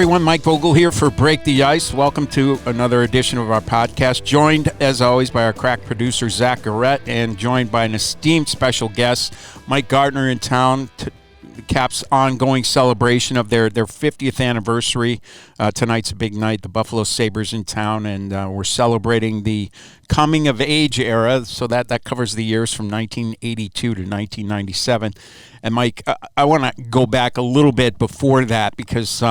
everyone. Mike Vogel here for Break the Ice. Welcome to another edition of our podcast. Joined, as always, by our crack producer, Zach Garrett, and joined by an esteemed special guest, Mike Gartner, in town. The Caps' ongoing celebration of their 50th anniversary. Tonight's a big night. The Buffalo Sabres in town, and we're celebrating the coming-of-age era, so that covers the years from 1982 to 1997. And, Mike, I want to go back a little bit before that because,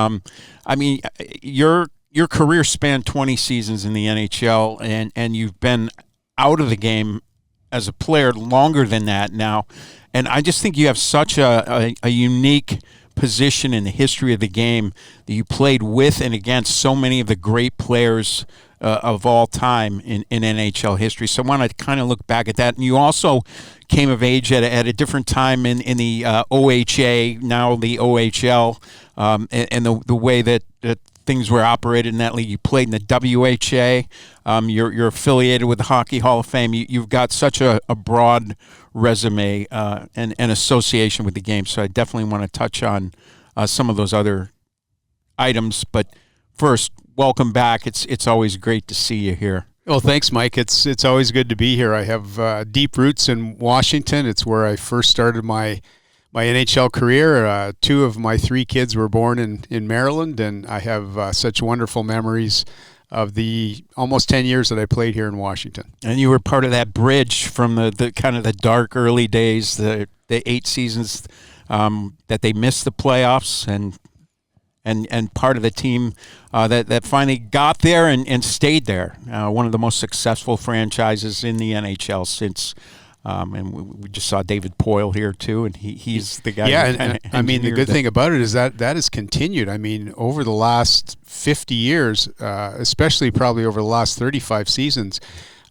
your career spanned 20 seasons in the NHL, and you've been out of the game as a player longer than that now. And I just think you have such a unique position in the history of the game that you played with and against so many of the great players of all time in NHL history. So I want to kind of look back at that. And you also came of age at a different time in the OHA, now the OHL, and the way that things were operated in that league. You played in the WHA. You're affiliated with the Hockey Hall of Fame. You've got such a broad resume and association with the game. So I definitely want to touch on some of those other items. But first, welcome back. It's always great to see you here. Well, thanks, Mike. It's always good to be here. I have deep roots in Washington. It's where I first started my NHL career. Two of my three kids were born in Maryland, and I have such wonderful memories of the almost 10 years that I played here in Washington. And you were part of that bridge from the kind of the dark early days, the 8 seasons that they missed the playoffs, and part of the team that finally got there and stayed there. One of the most successful franchises in the NHL since. And we just saw David Poyle here too, and he's the guy. Yeah, and I mean the good thing about it is that has continued. I mean, over the last 50 years, especially probably over the last 35 seasons,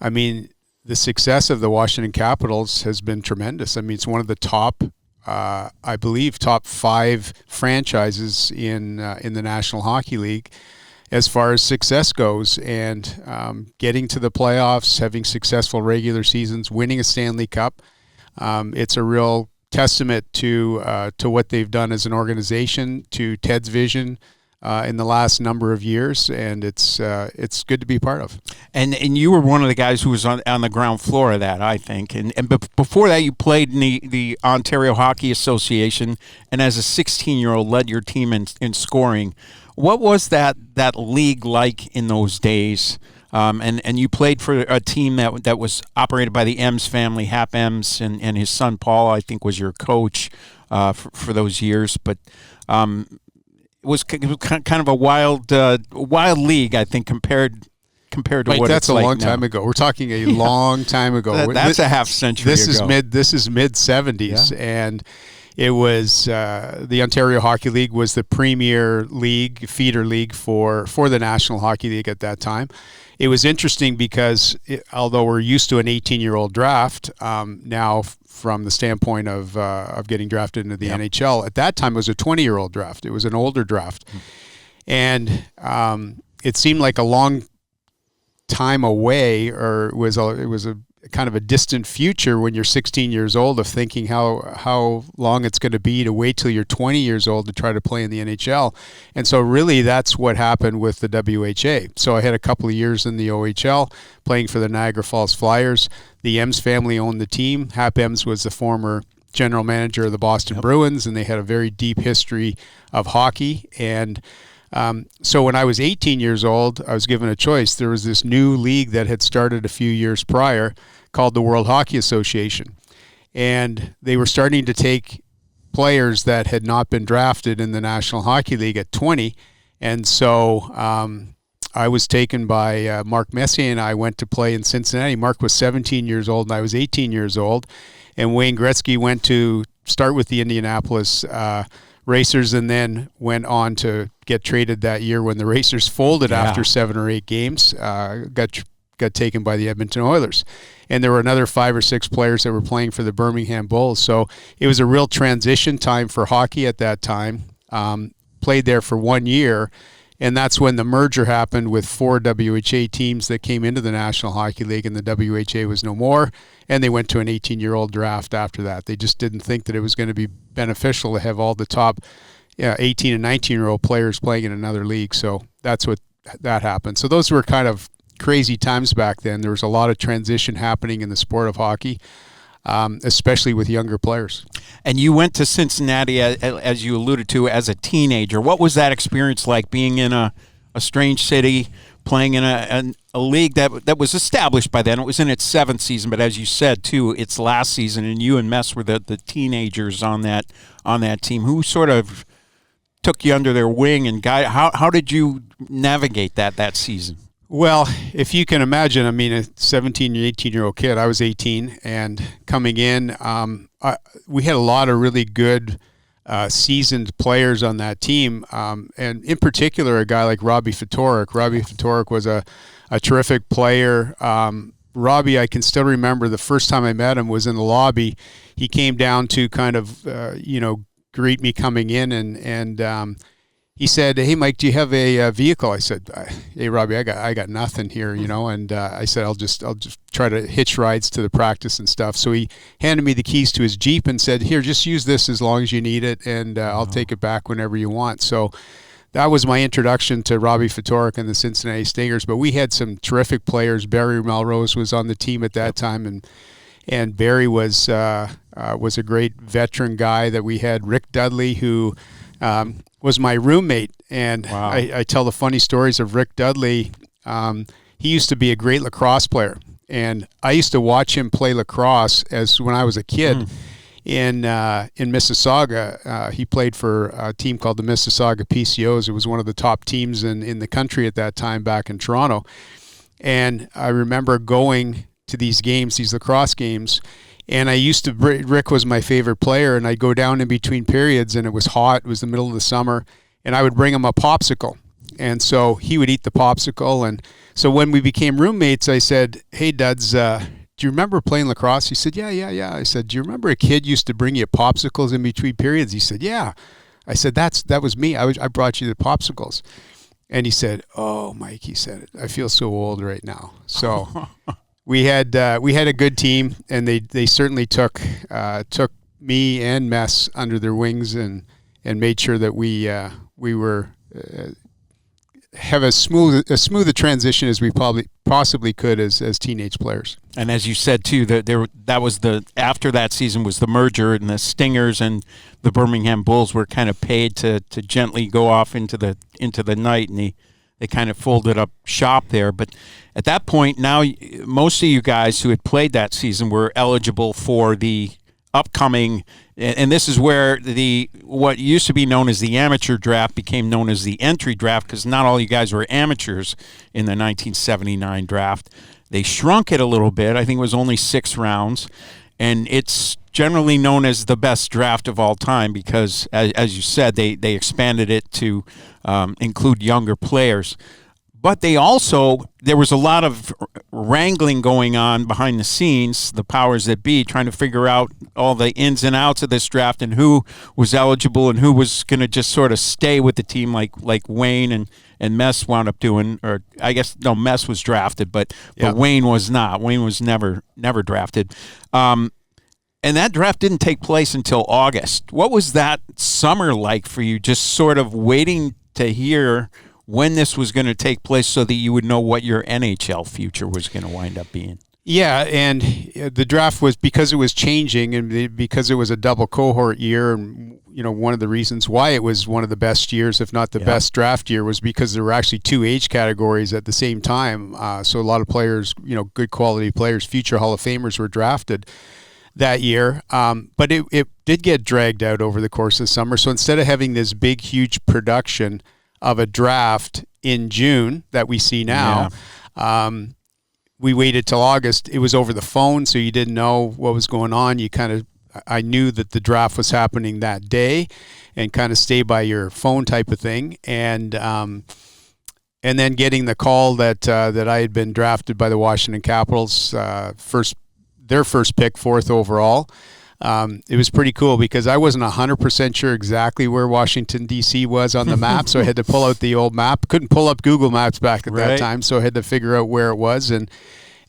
I mean, the success of the Washington Capitals has been tremendous. I mean, it's one of the top, I believe, top 5 franchises in the National Hockey League as far as success goes, and getting to the playoffs, having successful regular seasons, winning a Stanley Cup. It's a real testament to what they've done as an organization, to Ted's vision in the last number of years, and it's good to be part of. And you were one of the guys who was on the ground floor of that, I think. And before that, you played in the Ontario Hockey Association, and as a 16-year-old led your team in scoring. What was that league like in those days? And you played for a team that was operated by the Ems family, Hap Ems, and his son Paul, I think, was your coach for those years. But it was kind of a wild league, I think, compared to Mike, what that's it's like a long now. time ago. We're talking a long time ago. That's a half century ago. This is mid 70s, and it was the Ontario Hockey League was the premier league, feeder league for the National Hockey League at that time. It was interesting because although we're used to an 18-year-old draft now from the standpoint of getting drafted into the NHL, at that time it was a 20-year-old draft. It was an older draft. And it seemed like a long time away, or it was a kind of a distant future when you're 16 years old, of thinking how long it's going to be to wait till you're 20 years old to try to play in the NHL. And so really that's what happened with the WHA. So I had a couple of years in the OHL playing for the Niagara Falls Flyers. The Ems family owned the team. Hap Ems was the former general manager of the Boston Bruins, and they had a very deep history of hockey. And so when I was 18 years old, I was given a choice. There was this new league that had started a few years prior called the World Hockey Association. And they were starting to take players that had not been drafted in the National Hockey League at 20. And so I was taken by Mark Messier, and I went to play in Cincinnati. Mark was 17 years old, and I was 18 years old. And Wayne Gretzky went to start with the Indianapolis Racers, and then went on to get traded that year when the Racers folded after 7 or 8 games, got taken by the Edmonton Oilers. And there were another 5 or 6 players that were playing for the Birmingham Bulls. So it was a real transition time for hockey at that time. Played there for 1 year, and that's when the merger happened with 4 WHA teams that came into the National Hockey League, and the WHA was no more, and they went to an 18-year-old draft after that. They just didn't think that it was going to be beneficial to have all the top 18 and 19-year-old players playing in another league. So that's what that happened. So those were kind of crazy times back then. There was a lot of transition happening in the sport of hockey, especially with younger players. And you went to Cincinnati, as you alluded to, as a teenager. What was that experience like, being in a strange city, playing in a league that was established by then? It was in its 7th season, but as you said, too, its last season, and you and Mess were the teenagers on that team. Who sort of took you under their wing and guided? How did you navigate that season? Well, if you can imagine, I mean, a 17 or 18-year-old kid, I was 18, and coming in, we had a lot of really good seasoned players on that team, and in particular, a guy like Robbie Ftorek. Robbie Ftorek was a terrific player. Robbie, I can still remember the first time I met him was in the lobby. He came down to kind of, greet me coming in, and he said, "Hey, Mike, do you have a vehicle?" I said, "Hey, Robbie, I got nothing here, And I said, I'll just try to hitch rides to the practice and stuff." So he handed me the keys to his Jeep and said, "Here, just use this as long as you need it, and I'll take it back whenever you want." So that was my introduction to Robbie Ftorek and the Cincinnati Stingers. But we had some terrific players. Barry Melrose was on the team at that time, and Barry was a great veteran guy that we had. Rick Dudley, who was my roommate, and wow. I tell the funny stories of Rick Dudley. He used to be a great lacrosse player, and I used to watch him play lacrosse when I was a kid in Mississauga. He played for a team called the Mississauga PCOs. It was one of the top teams in the country at that time back in Toronto, and I remember going to these games, these lacrosse games. And Rick was my favorite player, and I'd go down in between periods, and it was hot. It was the middle of the summer, and I would bring him a popsicle. And so he would eat the popsicle. And so when we became roommates, I said, "Hey, Duds, do you remember playing lacrosse?" He said, Yeah. I said, "Do you remember a kid used to bring you popsicles in between periods?" He said, "Yeah." I said, that was me. I brought you the popsicles. And he said, "Oh, Mike," he said, "I feel so old right now." So we had a good team, and they certainly took me and Mess under their wings and made sure that we were have as smooth a transition as we possibly could as teenage players. And as you said too, that was after that season was the merger, and the Stingers and the Birmingham Bulls were kind of paid to gently go off into the night, and they kind of folded up shop there. But at that point, now most of you guys who had played that season were eligible for the upcoming, and this is where what used to be known as the amateur draft became known as the entry draft, because not all you guys were amateurs in the 1979 draft. They shrunk it a little bit. I think it was only 6 rounds, and it's generally known as the best draft of all time because, as you said, they expanded it to include younger players. But there was a lot of wrangling going on behind the scenes, the powers that be, trying to figure out all the ins and outs of this draft and who was eligible and who was going to just sort of stay with the team like Wayne and Mess wound up doing. Or I guess, no, Mess was drafted, but Wayne was not. Wayne was never drafted. And that draft didn't take place until August. What was that summer like for you, just sort of waiting to hear when this was going to take place so that you would know what your NHL future was going to wind up being? Yeah, and the draft was, because it was changing and because it was a double cohort year, and one of the reasons why it was one of the best years, if not the best draft year, was because there were actually 2 age categories at the same time. So a lot of players, good quality players, future Hall of Famers were drafted that year. But it did get dragged out over the course of the summer. So instead of having this big, huge production of a draft in June that we see now, we waited till August. It was over the phone, so you didn't know what was going on. I knew that the draft was happening that day, and kind of stay by your phone type of thing. And then getting the call that I had been drafted by the Washington Capitals, their first pick, 4th overall. It was pretty cool because I wasn't 100% sure exactly where Washington, D.C. was on the map, so I had to pull out the old map. Couldn't pull up Google Maps back at that time, so I had to figure out where it was.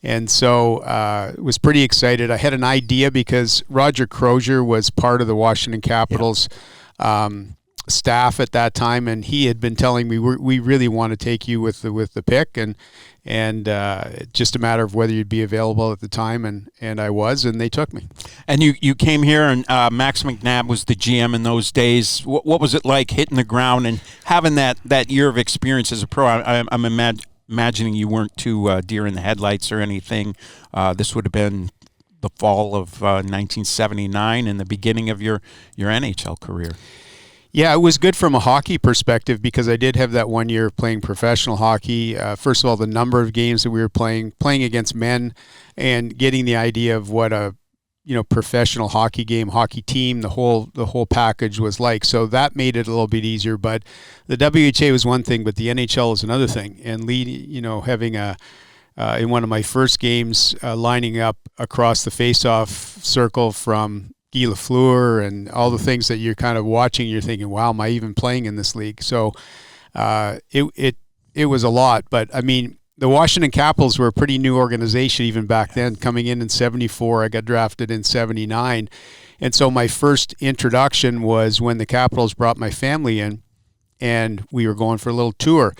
And so was pretty excited. I had an idea because Roger Crozier was part of the Washington Capitals staff at that time, and he had been telling me we really want to take you with the pick, and just a matter of whether you'd be available at the time, and I was, and they took me. And you came here, and Max McNabb was the GM in those days. What was it like hitting the ground and having that year of experience as a pro? I'm imagining you weren't too deer in the headlights or anything. This would have been the fall of 1979 and the beginning of your NHL career. Yeah, it was good from a hockey perspective because I did have that 1 year of playing professional hockey. First of all, the number of games that we were playing against men, and getting the idea of what a professional hockey game, hockey team, the whole package was like. So that made it a little bit easier. But the WHA was one thing, but the NHL is another thing. And having in one of my first games, lining up across the face-off circle from Guy Lafleur and all the things that you're kind of watching, you're thinking, wow, am I even playing in this league? So it was a lot. But I mean, the Washington Capitals were a pretty new organization even back then. Coming in 74, I got drafted in 79. And so my first introduction was when the Capitals brought my family in, and we were going for a little tour.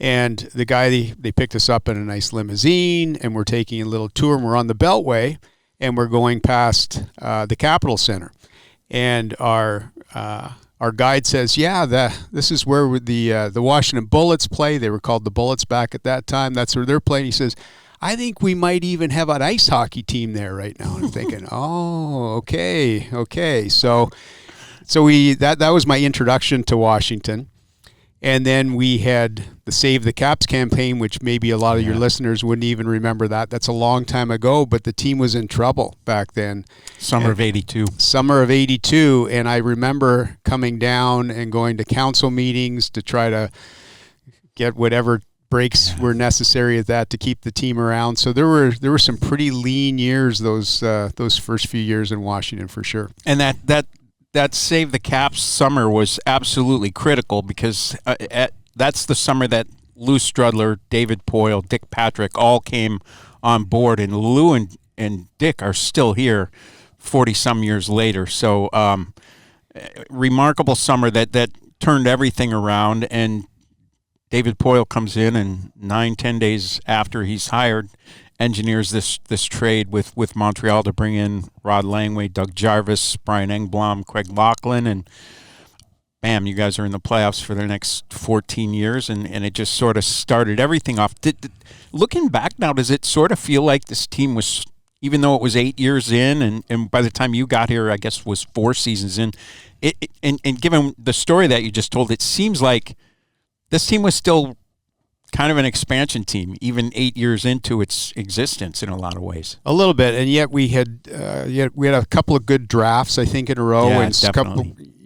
And the guy, they picked us up in a nice limousine, and we're taking a little tour, and we're on the Beltway, and we're going past the Capitol Center. And our guide says, this is where the Washington Bullets play. They were called the Bullets back at that time. That's where they're playing. He says, I think we might even have an ice hockey team there right now. And I'm thinking, oh, okay. So that was my introduction to Washington. And then we had the Save the Caps campaign, which maybe a lot of your listeners wouldn't even remember that. That's a long time ago, but the team was in trouble back then. Summer of 82. Summer of 82, and I remember coming down and going to council meetings to try to get whatever breaks were necessary at that to keep the team around. So there were some pretty lean years those first few years in Washington for sure. And that Save the Caps summer was absolutely critical because that's the summer that Lou Strudler, David Poyle, Dick Patrick all came on board, and Lou and Dick are still here 40-some years later. So remarkable summer that turned everything around, and David Poyle comes in, and 9-10 days after he's hired, engineers this trade with Montreal to bring in Rod Langway, Doug Jarvis, Brian Engblom, Craig Laughlin, and bam, you guys are in the playoffs for the next 14 years, and it just sort of started everything off. Looking back now, does it sort of feel like this team was, even though it was 8 years in, and by the time you got here, I guess was 4 seasons in, and given the story that you just told, it seems like this team was still kind of an expansion team, even 8 years into its existence in a lot of ways. A little bit, and yet we had a couple of good drafts, I think, in a row, and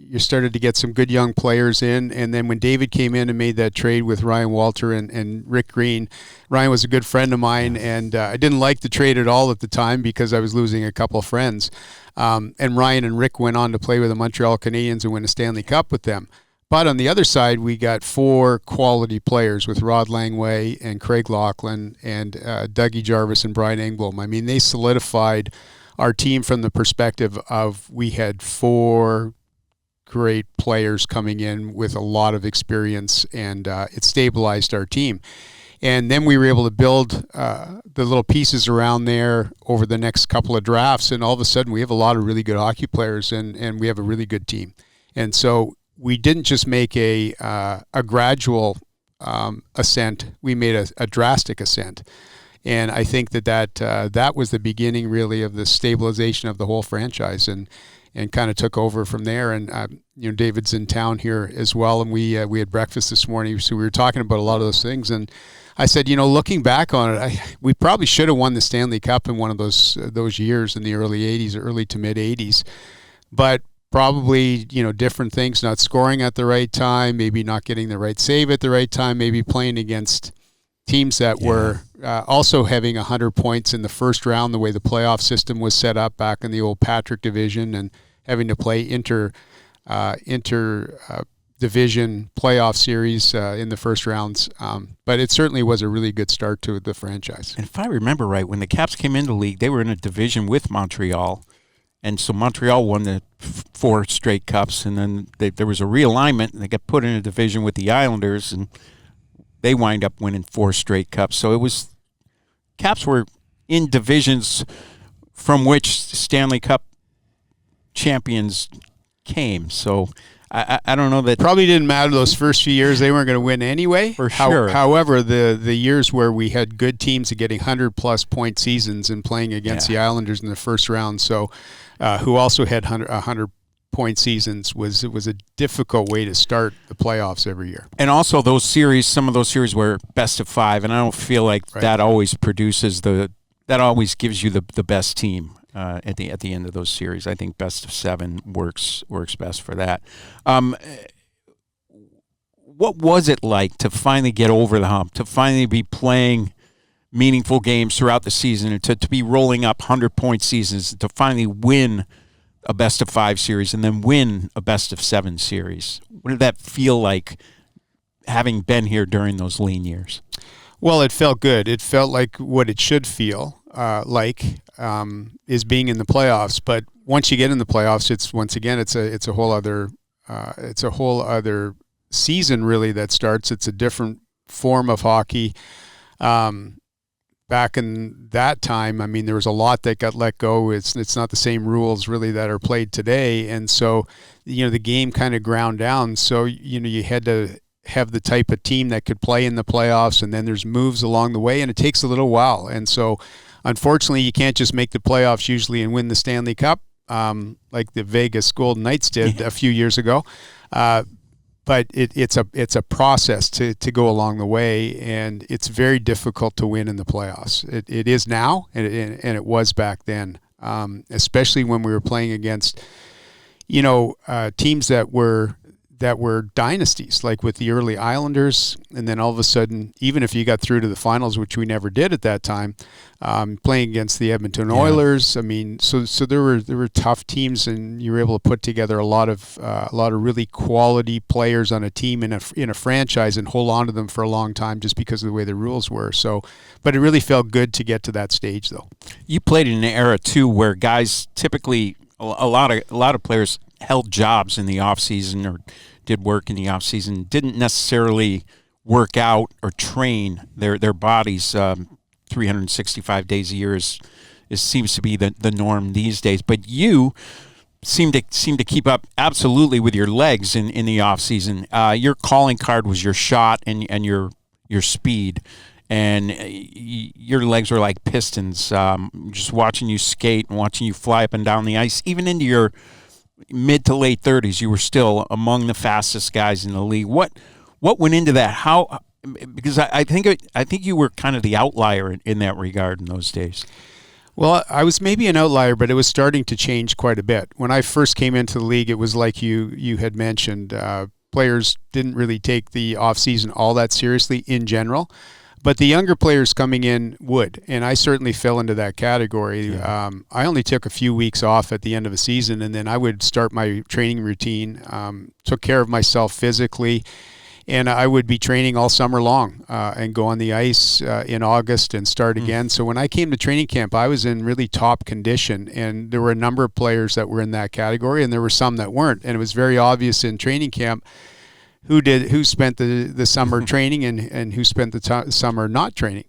you started to get some good young players in. And then when David came in and made that trade with Ryan Walter and Rick Green, Ryan was a good friend of mine, and I didn't like the trade at all at the time because I was losing a couple of friends. And Ryan and Rick went on to play with the Montreal Canadiens and win a Stanley Cup with them. But on the other side, we got 4 quality players with Rod Langway and Craig Laughlin and Dougie Jarvis and Brian Engblom. I mean, they solidified our team from the perspective of we had 4 great players coming in with a lot of experience, and it stabilized our team. And then we were able to build the little pieces around there over the next couple of drafts, and all of a sudden we have a lot of really good hockey players, and we have a really good team. And so we didn't just make a gradual ascent; we made a drastic ascent, and I think that was the beginning, really, of the stabilization of the whole franchise, and kind of took over from there. And David's in town here as well, and we had breakfast this morning, so we were talking about a lot of those things. And I said, looking back on it, we probably should have won the Stanley Cup in one of those years in the early '80s, early to mid '80s, but probably, different things, not scoring at the right time, maybe not getting the right save at the right time, maybe playing against teams that were also having 100 points in the first round, the way the playoff system was set up back in the old Patrick division, and having to play inter division playoff series in the first rounds. But it certainly was a really good start to the franchise. And if I remember right, when the Caps came into the league, they were in a division with Montreal. And so Montreal won the 4 straight cups, and then there was a realignment, and they got put in a division with the Islanders, and they wind up winning 4 straight cups. So it was Caps were in divisions from which Stanley Cup champions came. So I don't know that probably didn't matter those first few years. They weren't going to win anyway. For sure. However, the years where we had good teams getting 100-plus point seasons and playing against the Islanders in the first round, so who also had 100-point seasons, was a difficult way to start the playoffs every year. And also those series, some of those series were best of 5, and I don't feel like that always produces that always gives you the best team. At the end of those series, I think best of 7 works best for that. What was it like to finally get over the hump, to finally be playing meaningful games throughout the season, and to be rolling up 100-point seasons, to finally win a best of 5 series and then win a best of 7 series? What did that feel like, having been here during those lean years? Well, it felt good. It felt like what it should feel is being in the playoffs. But once you get in the playoffs, it's a whole other season really that starts. It's a different form of hockey. Back in that time, I mean, there was a lot that got let go. It's not the same rules really that are played today, and so the game kind of ground down. So you had to have the type of team that could play in the playoffs, and then there's moves along the way, and it takes a little while. And so unfortunately, you can't just make the playoffs usually and win the Stanley Cup like the Vegas Golden Knights did a few years ago. But it's a process to go along the way, and it's very difficult to win in the playoffs. It is now, and it was back then, especially when we were playing against teams that were dynasties, like with the early Islanders, and then all of a sudden, even if you got through to the finals, which we never did at that time, playing against the Edmonton Oilers. I mean, so there were tough teams, and you were able to put together a lot of really quality players on a team in a franchise and hold on to them for a long time just because of the way the rules were. So, but it really felt good to get to that stage, though. You played in an era too where guys typically a lot of players held jobs in the off season or did work in the off season, didn't necessarily work out or train their bodies 365 days a year seems to be the norm these days. But you seem to keep up absolutely with your legs in the off season. Your calling card was your shot and your speed, and your legs were like pistons. Just watching you skate and watching you fly up and down the ice, even into your mid to late 30s, you were still among the fastest guys in the league. What went into that? How? Because I think you were kind of the outlier in that regard in those days. Well, I was maybe an outlier, but it was starting to change quite a bit. When I first came into the league, it was like you had mentioned, players didn't really take the off season all that seriously in general. But the younger players coming in would, and I certainly fell into that category. Yeah. I only took a few weeks off at the end of a season, and then I would start my training routine, took care of myself physically, and I would be training all summer long and go on the ice in August and start again. So when I came to training camp, I was in really top condition, and there were a number of players that were in that category, and there were some that weren't. And it was very obvious in training camp who spent the summer training and who spent the summer not training.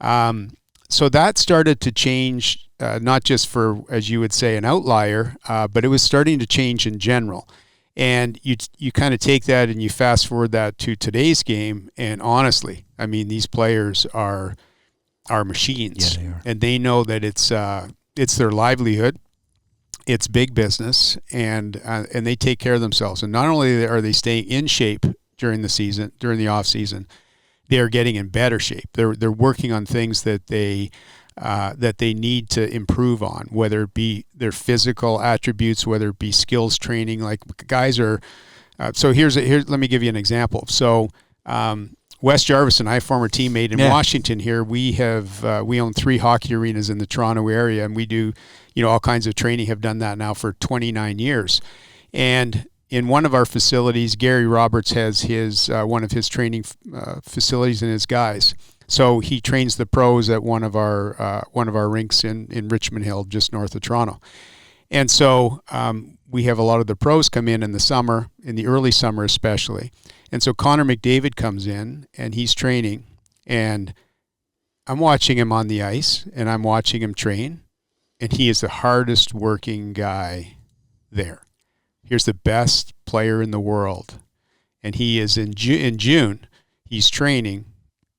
So that started to change, not just for, as you would say, an outlier, but it was starting to change in general. And you kind of take that and you fast forward that to today's game, and honestly, I mean, these players are machines. Yeah, they are. And they know that it's their livelihood. It's big business, and they take care of themselves. And not only are they staying in shape during the off season, they are getting in better shape. They're working on things that they need to improve on, whether it be their physical attributes, whether it be skills training. Like guys are. So let me give you an example. So Wes Jarvis and I, former teammate in Washington here, we own 3 hockey arenas in the Toronto area, and we do all kinds of training, have done that now for 29 years. And in one of our facilities, Gary Roberts has one of his training facilities and his guys. So he trains the pros at one of our rinks in Richmond Hill, just north of Toronto. And so we have a lot of the pros come in the summer, in the early summer especially. And so Connor McDavid comes in, and he's training, and I'm watching him on the ice, and I'm watching him train, and he is the hardest working guy there. Here's the best player in the world, and he is in June, he's training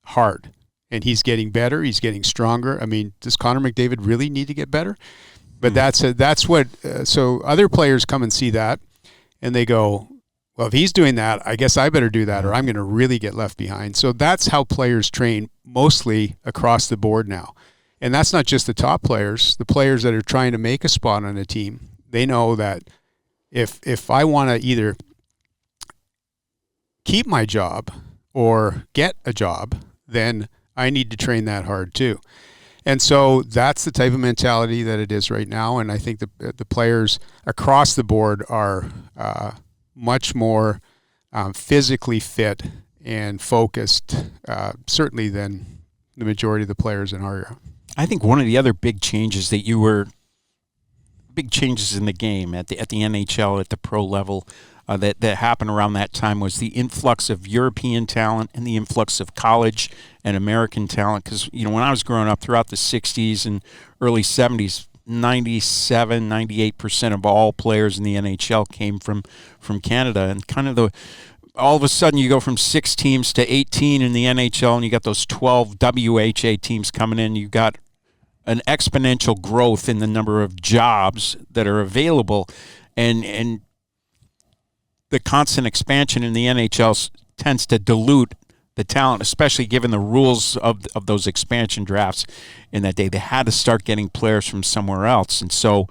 hard, and he's getting better, he's getting stronger. I mean, does Connor McDavid really need to get better? But that's what so other players come and see that, and they go, well, if he's doing that, I guess I better do that, or I'm going to really get left behind. So that's how players train mostly across the board now. And that's not just the top players. The players that are trying to make a spot on a team, they know that if I want to either keep my job or get a job, then I need to train that hard too. And so that's the type of mentality that it is right now. And I think the players across the board are much more physically fit and focused, certainly than the majority of the players in our era. I think one of the other big changes in the game at the NHL, at the pro level, that happened around that time was the influx of European talent and the influx of college and American talent. Because, when I was growing up throughout the 60s and early 70s, 98% of all players in the NHL came from Canada. And kind of all of a sudden you go from 6 teams to 18 in the NHL, and you got those 12 WHA teams coming in. You got an exponential growth in the number of jobs that are available, and the constant expansion in the NHL tends to dilute the talent, especially given the rules of those expansion drafts in that day. They had to start getting players from somewhere else. And so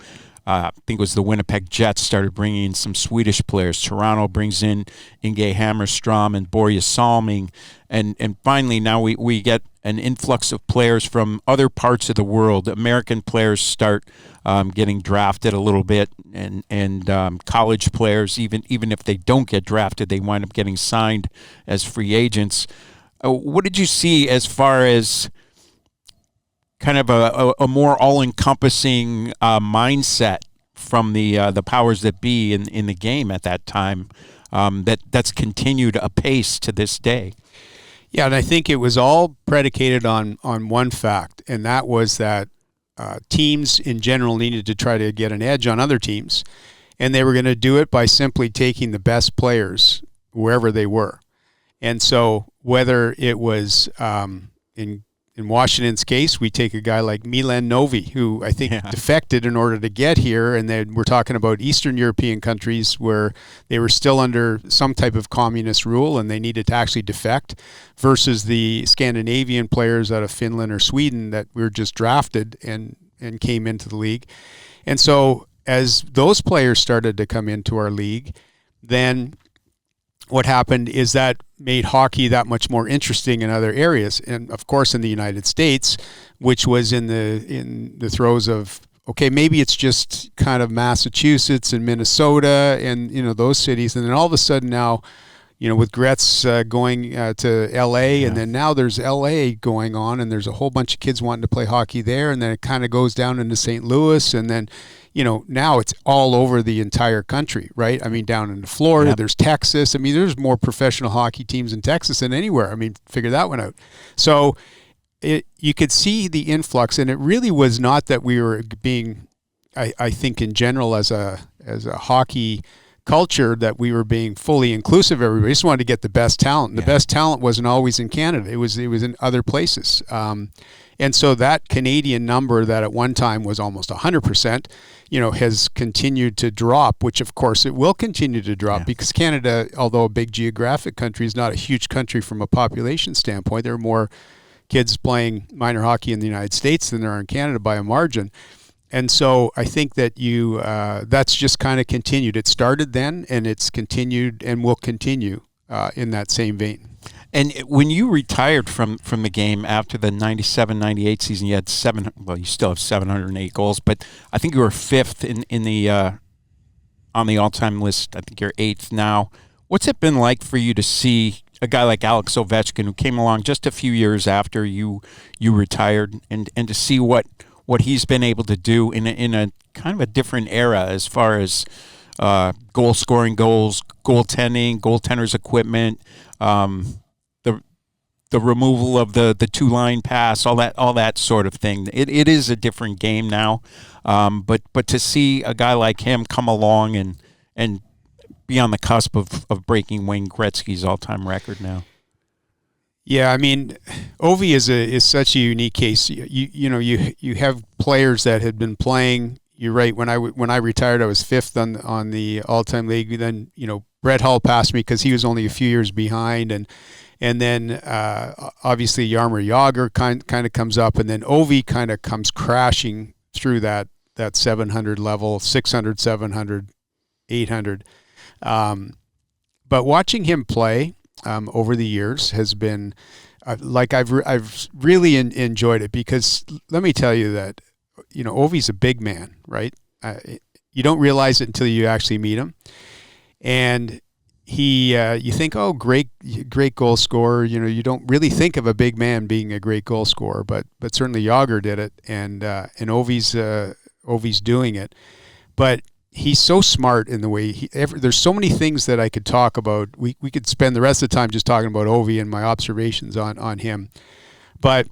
I think it was the Winnipeg Jets started bringing in some Swedish players. Toronto brings in Inge Hammerstrom and Börje Salming. And finally now we get an influx of players from other parts of the world. American players start getting drafted a little bit, and college players, even if they don't get drafted, they wind up getting signed as free agents. What did you see as far as kind of a more all-encompassing mindset from the powers that be in the game at that time that's continued apace to this day? Yeah, and I think it was all predicated on one fact, and that was that teams in general needed to try to get an edge on other teams, and they were going to do it by simply taking the best players wherever they were. And so whether it was in Washington's case, we take a guy like Milan Novi, who I think defected in order to get here, and then we're talking about Eastern European countries where they were still under some type of communist rule and they needed to actually defect, versus the Scandinavian players out of Finland or Sweden that were just drafted and came into the league. And so as those players started to come into our league, then what happened is that made hockey that much more interesting in other areas. And of course in the United States, which was in the throes of, okay, maybe it's just kind of Massachusetts and Minnesota and those cities, and then all of a sudden now, with Gretzky going to LA, and then now there's LA going on, and there's a whole bunch of kids wanting to play hockey there, and then it kind of goes down into St. Louis, and then now it's all over the entire country, right? I mean, down into Florida, there's Texas. I mean, there's more professional hockey teams in Texas than anywhere. I mean, figure that one out. So you could see the influx, and it really was not that we were being, I think in general as a hockey culture, that we were being fully inclusive of everybody. We just wanted to get the best talent. The best talent wasn't always in Canada. It was in other places. And so that Canadian number that at one time was almost 100%, has continued to drop, which of course it will continue to drop because Canada, although a big geographic country, is not a huge country from a population standpoint. There are more kids playing minor hockey in the United States than there are in Canada by a margin. And so I think that that's just kind of continued. It started then, and it's continued and will continue in that same vein. And when you retired from the game after the 97-98 season, you had you still have 708 goals, but I think you were 5th in the on the all-time list. I think you're 8th now. What's it been like for you to see a guy like Alex Ovechkin, who came along just a few years after you retired, and to see what what he's been able to do in a kind of a different era as far as goal scoring, goals, goaltending, goaltenders equipment, the removal of the two-line pass, all that sort of thing. It is a different game now, but to see a guy like him come along and be on the cusp of breaking Wayne Gretzky's all-time record now. Yeah, I mean, Ovi is such a unique case. You have players that had been playing. You're right. When I retired, I was fifth on the all-time league. Then Brett Hull passed me because he was only a few years behind, and then obviously Jaromir Jagr kind of comes up, and then Ovi kind of comes crashing through that 700 level, 600, 700, 800. But watching him play over the years has been I've really enjoyed it, because let me tell you that Ovi's a big man, right? You don't realize it until you actually meet him, and he you think, oh, great goal scorer. You don't really think of a big man being a great goal scorer, but certainly Jagr did it, and Ovi's doing it. But he's so smart in the way there's so many things that I could talk about. We could spend the rest of the time just talking about Ovi and my observations on him. But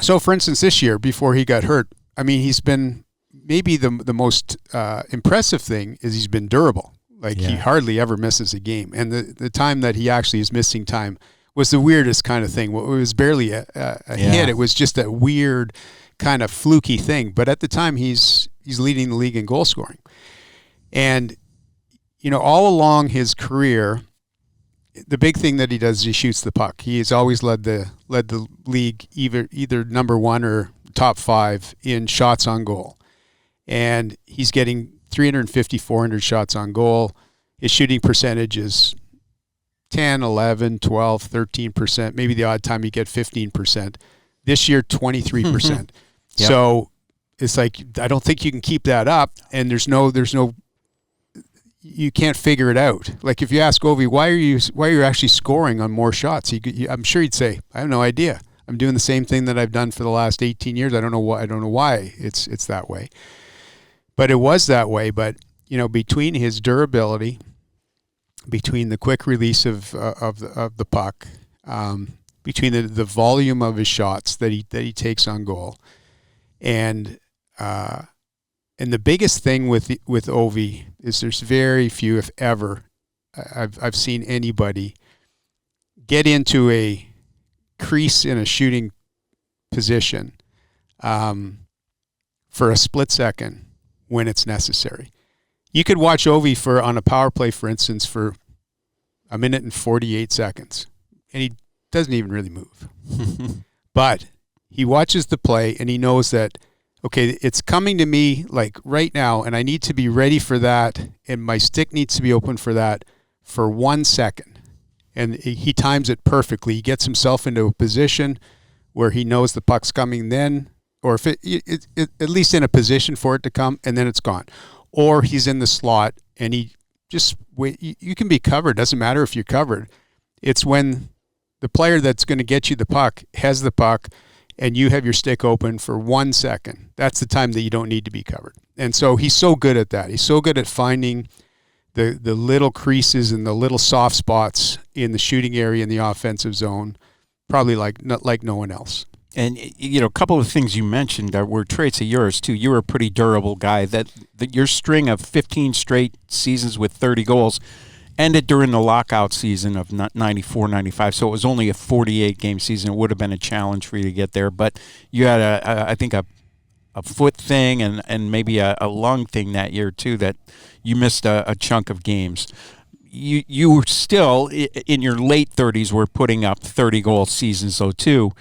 so, for instance, this year before he got hurt, I mean, he's been maybe the most impressive thing is he's been durable. He hardly ever misses a game. And the time that he actually is missing time was the weirdest kind of thing. It was barely a hit. It was just a weird kind of fluky thing. But at the time, he's leading the league in goal scoring. And, all along his career, the big thing that he does is he shoots the puck. He has always led the league either number one or top 5 in shots on goal. And he's getting 350, 400 shots on goal. His shooting percentage is 10, 11, 12, 13%. Maybe the odd time you get 15%. This year, 23%. Yep. So it's like, I don't think you can keep that up. And there's no, you can't figure it out. Like if you ask Ovi, why are you actually scoring on more shots? I'm sure he'd say, I have no idea. I'm doing the same thing that I've done for the last 18 years. I don't know why it's that way. But it was that way. But between his durability, between the quick release of the puck, between the volume of his shots that he takes on goal, and the biggest thing with Ovi is there's very few, if ever, I've seen anybody get into a crease in a shooting position for a split second when it's necessary. You could watch Ovi on a power play, for instance, for a minute and 48 seconds, and he doesn't even really move. But he watches the play, and he knows that, okay, it's coming to me like right now, and I need to be ready for that, and my stick needs to be open for that for 1 second. And he times it perfectly. He gets himself into a position where he knows the puck's coming then, or if it at least in a position for it to come, and then it's gone. Or he's in the slot, and he just wait. You can be covered. Doesn't matter if you're covered. It's when the player that's going to get you the puck has the puck, and you have your stick open for 1 second. That's the time that you don't need to be covered. And so he's so good at that. He's so good at finding the little creases and the little soft spots in the shooting area in the offensive zone, probably like no one else. And a couple of things you mentioned were traits of yours too. You were a pretty durable guy. That your string of 15 straight seasons with 30 goals ended during the lockout season of 94, 95. So it was only a 48-game season. It would have been a challenge for you to get there. But you had, I think, a foot thing and maybe a lung thing that year too, that you missed a chunk of games. You were still, in your late 30s, were putting up 30-goal seasons, though, too.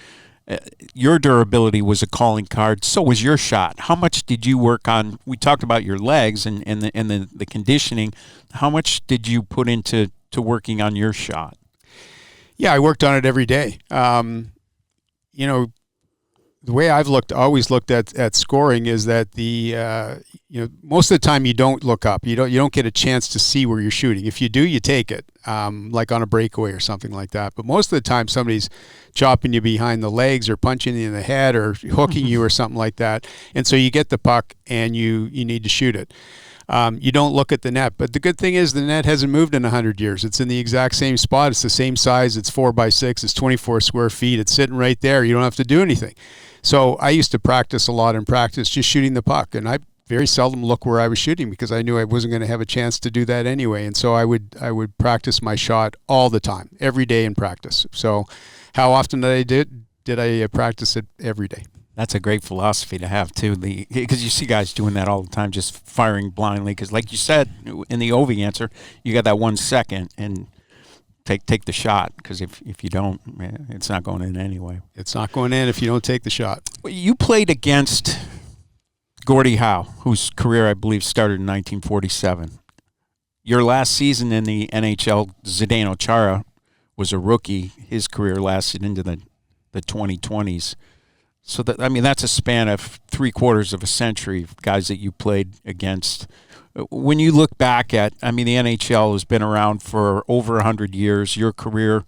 Your durability was a calling card. So was your shot. How much did you work on? We talked about your legs and the conditioning. How much did you put into working on your shot? Yeah, I worked on it every day. the way I've always looked at scoring is that most of the time you don't look up. You don't get a chance to see where you're shooting. If you do, you take it, like on a breakaway or something like that. But most of the time, somebody's chopping you behind the legs or punching you in the head or hooking you or something like that. And so you get the puck and you need to shoot it. You don't look at the net. But the good thing is the net hasn't moved in 100 years. It's in the exact same spot. It's the same size. It's 4x6. It's 24 square feet. It's sitting right there. You don't have to do anything. So I used to practice a lot in practice just shooting the puck. And I very seldom look where I was shooting because I knew I wasn't going to have a chance to do that anyway. And so I would practice my shot all the time, every day in practice. So how often did I practice it? Every day. That's a great philosophy to have, too, because you see guys doing that all the time, just firing blindly. Because like you said in the Ovi answer, you got that 1 second and take the shot, because if you don't, it's not going in anyway. It's not going in if you don't take the shot. You played against Gordie Howe, whose career I believe started in 1947. Your last season in the NHL, Zdeno Chara was a rookie. His career lasted into the 2020s. So that's a span of 3/4 of a century of guys that you played against. When you look back at, the NHL has been around for over 100 years. Your career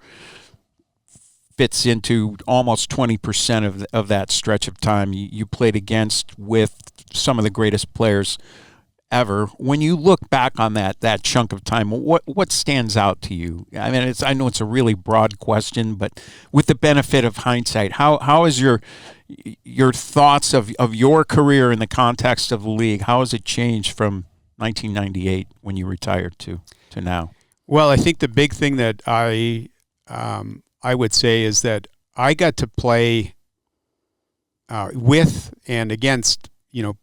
fits into almost 20% of that stretch of time. You played with some of the greatest players ever. When you look back on that chunk of time, what stands out to you? I know it's a really broad question, but with the benefit of hindsight, how is your thoughts of your career in the context of the league, how has it changed from 1998 when you retired to now? Well, I think the big thing that I would say is that I got to play with and against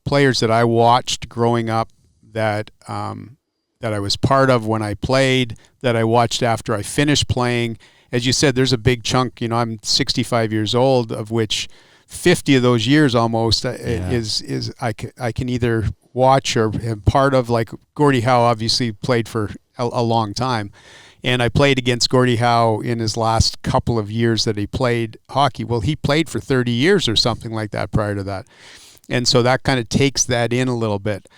players that I watched growing up, that I was part of when I played, that I watched after I finished playing. As you said, there's a big chunk. I'm 65 years old, of which 50 of those years almost is I can either watch or am part of. Like Gordie Howe obviously played for a long time, and I played against Gordie Howe in his last couple of years that he played hockey. Well, he played for 30 years or something like that prior to that, and so that kind of takes that in a little bit.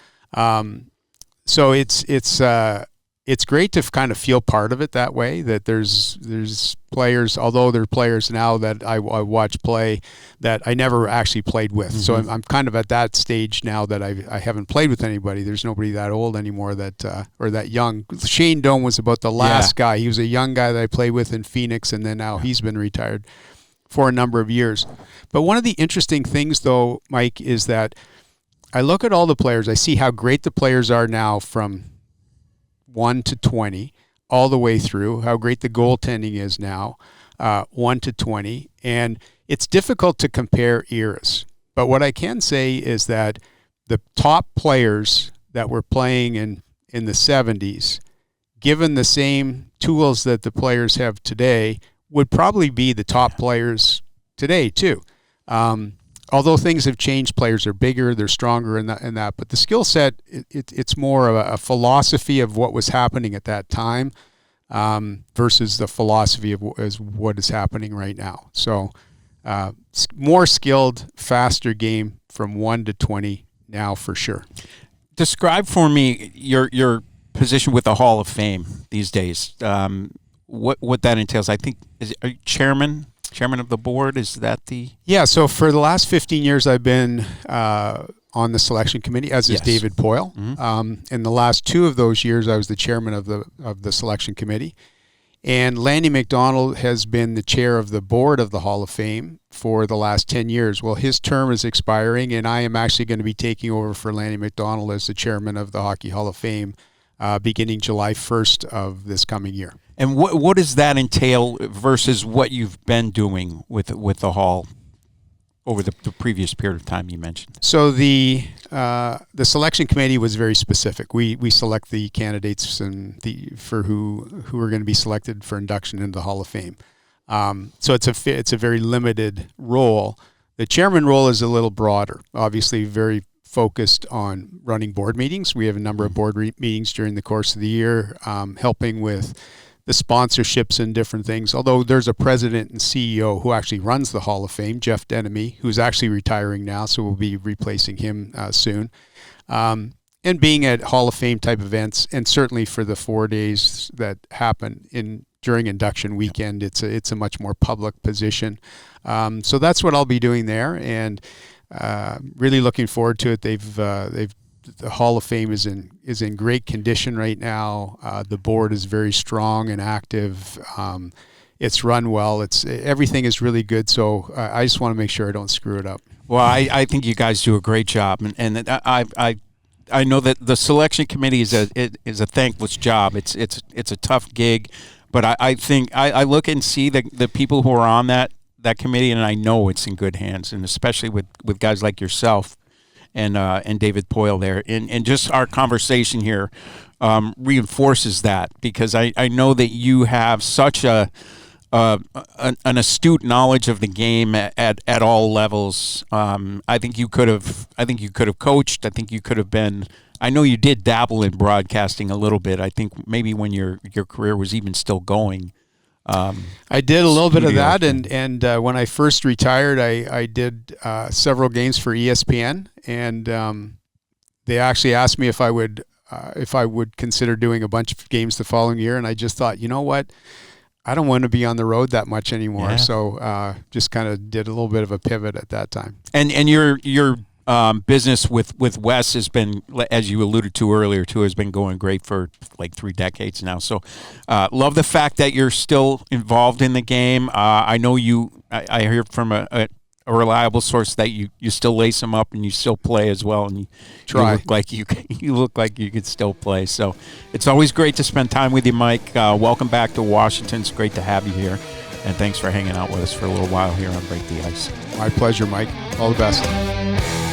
So it's great to kind of feel part of it that way, that there's players, although there are players now that I watch play that I never actually played with. Mm-hmm. So I'm kind of at that stage now that I haven't played with anybody. There's nobody that old anymore or that young. Shane Doan was about the last guy. He was a young guy that I played with in Phoenix, and then now he's been retired for a number of years. But one of the interesting things, though, Mike, is that I look at all the players. I see how great the players are now from 1 to 20, all the way through, how great the goaltending is now, 1 to 20. And it's difficult to compare eras. But what I can say is that the top players that were playing in the 70s, given the same tools that the players have today, would probably be the top players today too. Although things have changed, players are bigger, they're stronger in that. But the skill set, it's more of a philosophy of what was happening at that time versus the philosophy of what is happening right now. So more skilled, faster game from 1 to 20 now for sure. Describe for me your position with the Hall of Fame these days. What that entails. I think, are you chairman of the board? Is that the... Yeah, so for the last 15 years, I've been on the selection committee, as is David Poyle. Mm-hmm. In the last 2 of those years, I was the chairman of the selection committee. And Lanny McDonald has been the chair of the board of the Hall of Fame for the last 10 years. Well, his term is expiring, and I am actually going to be taking over for Lanny McDonald as the chairman of the Hockey Hall of Fame beginning July 1st of this coming year. And what does that entail versus what you've been doing with the Hall over the previous period of time you mentioned? So the selection committee was very specific. We select the candidates for who are going to be selected for induction into the Hall of Fame. So it's a very limited role. The chairman role is a little broader, obviously very focused on running board meetings. We have a number of board meetings during the course of the year, helping with sponsorships and different things. Although there's a president and CEO who actually runs the Hall of Fame, Jeff Denemy, who's actually retiring now, so we'll be replacing him soon. And being at Hall of Fame type events, and certainly for the 4 days that happen during induction weekend, it's a much more public position. So that's what I'll be doing there, and really looking forward to it. The Hall of Fame is in great condition right now. The board is very strong and active. It's run well. Everything is really good. So I just want to make sure I don't screw it up. Well, I think you guys do a great job, and I know that the selection committee is a thankless job. It's a tough gig, but I think I look and see the people who are on that committee, and I know it's in good hands, and especially with guys like yourself and David Poyle there, and just our conversation here reinforces that, because I know that you have such an astute knowledge of the game at all levels. I think you could have coached. I think you could have been. I know you did dabble in broadcasting a little bit. I think maybe when your career was even still going. I did a little bit of that, and when I first retired, I did several games for ESPN, and they actually asked me if I would consider doing a bunch of games the following year, and I just thought, you know what, I don't want to be on the road that much anymore. Yeah. So just kind of did a little bit of a pivot at that time. And your business with Wes has been, as you alluded to earlier too, has been going great for like 3 decades now. So love the fact that you're still involved in the game. I know I hear from a reliable source that you still lace them up and you still play as well, and you look like you could still play. So it's always great to spend time with you, Mike. Welcome back to Washington. It's great to have you here, and thanks for hanging out with us for a little while here on Break the Ice. My pleasure, Mike. All the best.